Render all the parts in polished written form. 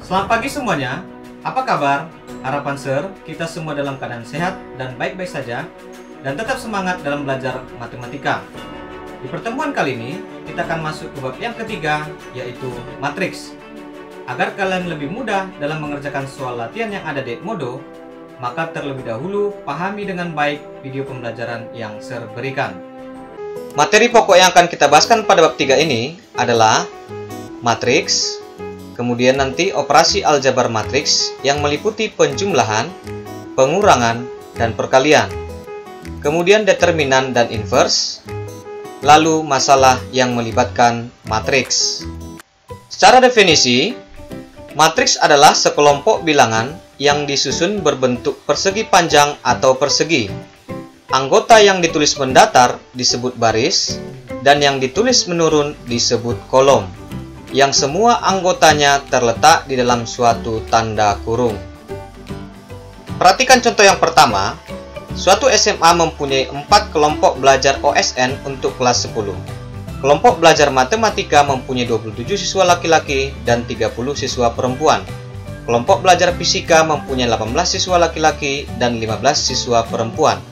Selamat pagi semuanya. Apa kabar? Harapan Sir, kita semua dalam keadaan sehat dan baik-baik saja dan tetap semangat dalam belajar matematika. Di pertemuan kali ini, kita akan masuk ke bab yang ketiga, yaitu matriks. Agar kalian lebih mudah dalam mengerjakan soal latihan yang ada di Edmodo, maka terlebih dahulu pahami dengan baik video pembelajaran yang Sir berikan. Materi pokok yang akan kita bahaskan pada bab 3 ini adalah matriks, kemudian nanti operasi aljabar matriks yang meliputi penjumlahan, pengurangan, dan perkalian. Kemudian determinan dan inverse, lalu masalah yang melibatkan matriks. Secara definisi, matriks adalah sekelompok bilangan yang disusun berbentuk persegi panjang atau persegi. Anggota yang ditulis mendatar disebut baris, dan yang ditulis menurun disebut kolom, yang semua anggotanya terletak di dalam suatu tanda kurung. Perhatikan contoh yang pertama. Suatu SMA mempunyai 4 kelompok belajar OSN untuk kelas 10. Kelompok belajar matematika mempunyai 27 siswa laki-laki dan 30 siswa perempuan. Kelompok belajar fisika mempunyai 18 siswa laki-laki dan 15 siswa perempuan.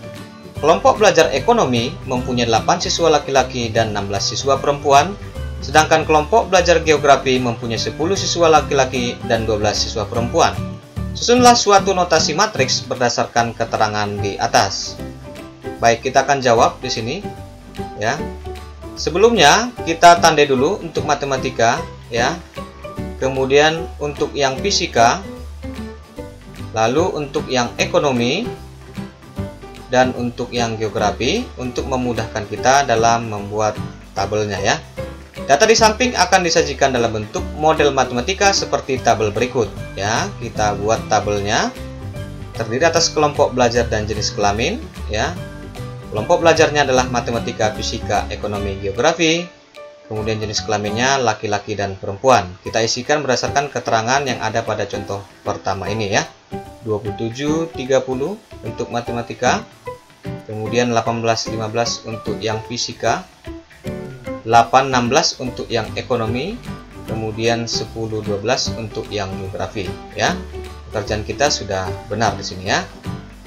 Kelompok belajar ekonomi mempunyai 8 siswa laki-laki dan 16 siswa perempuan. Sedangkan kelompok belajar geografi mempunyai 10 siswa laki-laki dan 12 siswa perempuan. Susunlah suatu notasi matriks berdasarkan keterangan di atas. Baik, kita akan jawab di sini ya. Sebelumnya kita tandai dulu untuk matematika ya. Kemudian untuk yang fisika, lalu untuk yang ekonomi, dan untuk yang geografi untuk memudahkan kita dalam membuat tabelnya ya. Data di samping akan disajikan dalam bentuk model matematika seperti tabel berikut ya. Kita buat tabelnya. Terdiri atas kelompok belajar dan jenis kelamin ya. Kelompok belajarnya adalah matematika, fisika, ekonomi, geografi. Kemudian jenis kelaminnya laki-laki dan perempuan. Kita isikan berdasarkan keterangan yang ada pada contoh pertama ini ya. 27, 30 untuk matematika. Kemudian 18, 15 untuk yang fisika. 8, 16 untuk yang ekonomi, kemudian 10, 12 untuk yang geografi ya. Pekerjaan kita sudah benar di sini ya.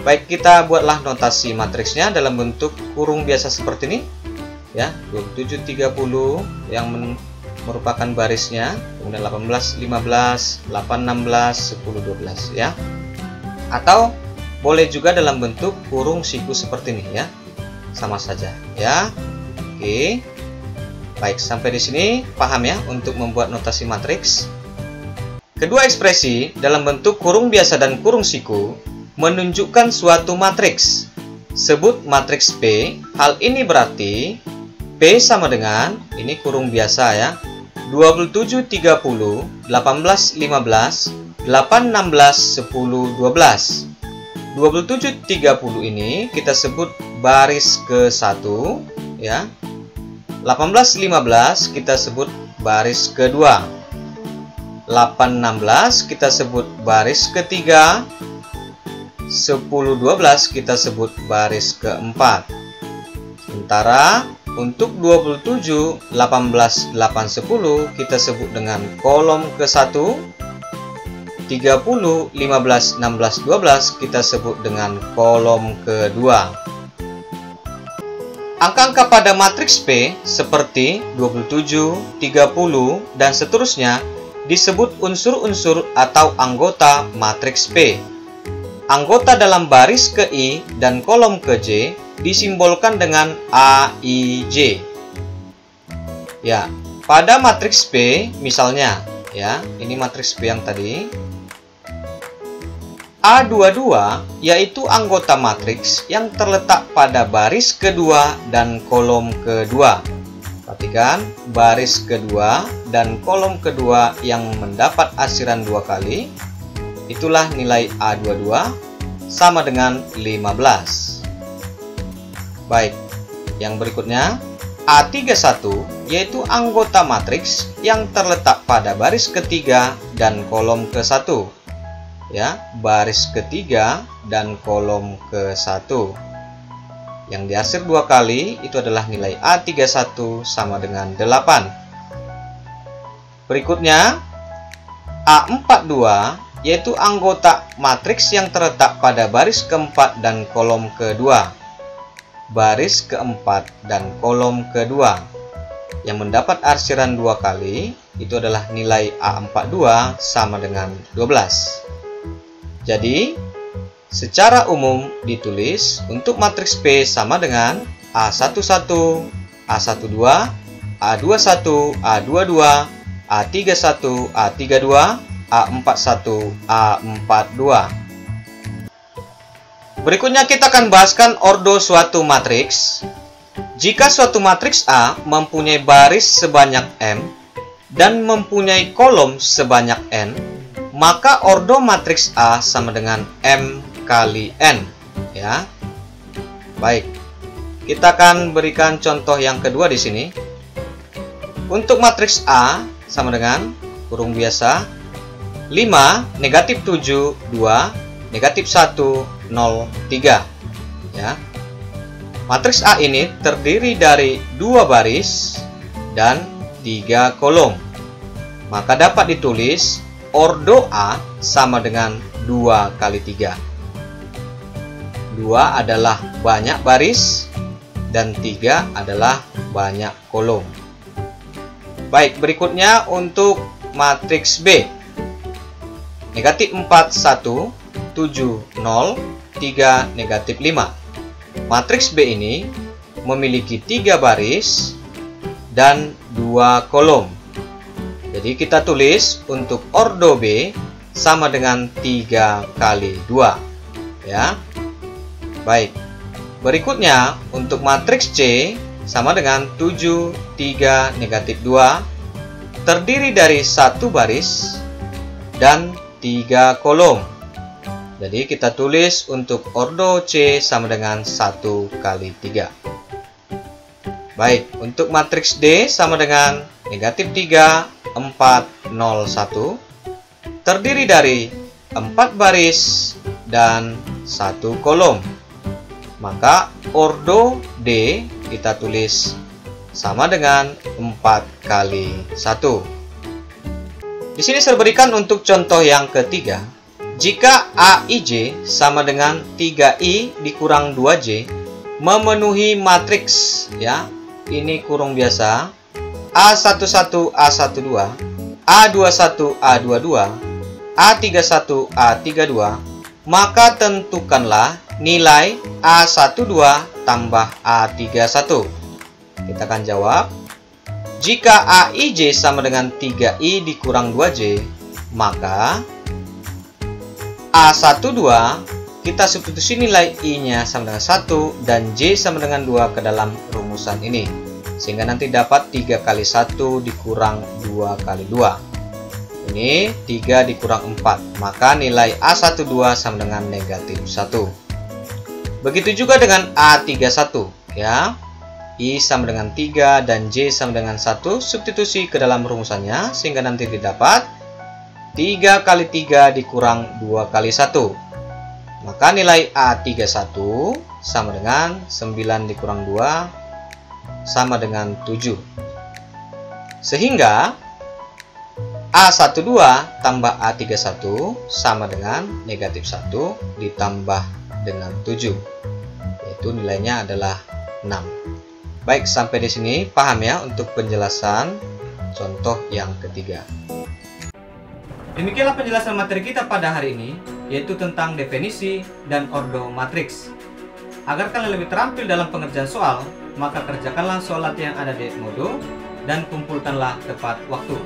Baik, kita buatlah notasi matriksnya dalam bentuk kurung biasa seperti ini ya. 27, 30 yang merupakan barisnya, kemudian 18, 15, 8, 16, 10, 12 ya. Atau boleh juga dalam bentuk kurung siku seperti ini ya. Sama saja ya. Oke. Baik, sampai di sini paham ya untuk membuat notasi matriks. Kedua ekspresi dalam bentuk kurung biasa dan kurung siku menunjukkan suatu matriks. Sebut matriks P. Hal ini berarti P sama dengan, ini kurung biasa ya, 27, 30, 18, 15, 8, 16, 10, 12. 27, 30 ini kita sebut baris ke-1 ya. 18, 15 kita sebut baris kedua. 8, 16 kita sebut baris ketiga. 10, 12 kita sebut baris keempat. Sementara untuk 27, 18, 8, 10 kita sebut dengan kolom ke-1. 30, 15, 16, 12 kita sebut dengan kolom kedua. Angka-angka pada matriks P seperti 27, 30, dan seterusnya disebut unsur-unsur atau anggota matriks P. Anggota dalam baris ke I dan kolom ke J disimbolkan dengan A, I, J. Ya, pada matriks P misalnya ya, ini matriks P yang tadi. A22 yaitu anggota matriks yang terletak pada baris kedua dan kolom kedua. Perhatikan, baris kedua dan kolom kedua yang mendapat asiran 2 kali. Itulah nilai A22 sama dengan 15. Baik, yang berikutnya A31 yaitu anggota matriks yang terletak pada baris ketiga dan kolom ke-1. Ya, baris ketiga dan kolom ke-1 yang diarsir 2 kali itu adalah nilai A31 sama dengan 8. Berikutnya A42 yaitu anggota matriks yang terletak pada baris keempat dan kolom kedua. Baris keempat dan kolom kedua yang mendapat arsiran 2 kali itu adalah nilai A42 sama dengan 12. Jadi, secara umum ditulis untuk matriks P sama dengan A11, A12, A21, A22, A31, A32, A41, A42. Berikutnya kita akan bahaskan ordo suatu matriks. Jika suatu matriks A mempunyai baris sebanyak M dan mempunyai kolom sebanyak N, maka ordo matriks A sama dengan M kali N, ya. Baik. Kita akan berikan contoh yang kedua di sini. Untuk matriks A sama dengan kurung biasa 5, negatif 7, 2, negatif 1, 0, 3. Ya. Matriks A ini terdiri dari 2 baris dan 3 kolom. Maka dapat ditulis ordo A sama dengan 2 kali 3. 2 adalah banyak baris dan 3 adalah banyak kolom. Baik, berikutnya untuk matriks B. Negatif 4, 1, 7, 0, 3, negatif 5. Matriks B ini memiliki 3 baris dan 2 kolom. Jadi kita tulis untuk ordo B sama dengan 3 kali 2. Ya. Baik. Berikutnya untuk matriks C sama dengan 7, 3, negatif 2 terdiri dari 1 baris dan 3 kolom. Jadi kita tulis untuk ordo C sama dengan 1 kali 3. Baik, untuk matriks D sama dengan negatif 3, 4, 0, 1 terdiri dari 4 baris dan 1 kolom. Maka ordo D kita tulis sama dengan 4 kali 1. Di sini saya berikan untuk contoh yang ketiga. Jika AIJ sama dengan 3I dikurang 2J memenuhi matriks, ya. Ini kurung biasa A11, A12, A21, A22, A31, A32, maka tentukanlah nilai A12 tambah A31. Kita akan jawab. Jika AIJ sama dengan 3I dikurang 2J, maka A12 kita substitusi nilai I-nya sama dengan 1 dan J sama dengan 2 ke dalam rumusan ini. Sehingga nanti dapat 3 kali 1 dikurang 2 kali 2. Ini 3 dikurang 4. Maka nilai A12 sama dengan negatif 1. Begitu juga dengan A31. Ya. I sama dengan 3 dan J sama dengan 1. Substitusi ke dalam rumusannya. Sehingga nanti didapat 3 kali 3 dikurang 2 kali 1. Maka nilai A31 sama dengan 9 dikurang 2 sama dengan 7. Sehingga A12 tambah A31 sama dengan negatif 1 ditambah dengan 7. Yaitu nilainya adalah 6. Baik, sampai di sini paham ya untuk penjelasan contoh yang ketiga. Demikianlah penjelasan materi kita pada hari ini, yaitu tentang definisi dan ordo matriks. Agar kalian lebih terampil dalam pengerjaan soal, maka kerjakanlah soal latihan yang ada di Edmodo dan kumpulkanlah tepat waktu.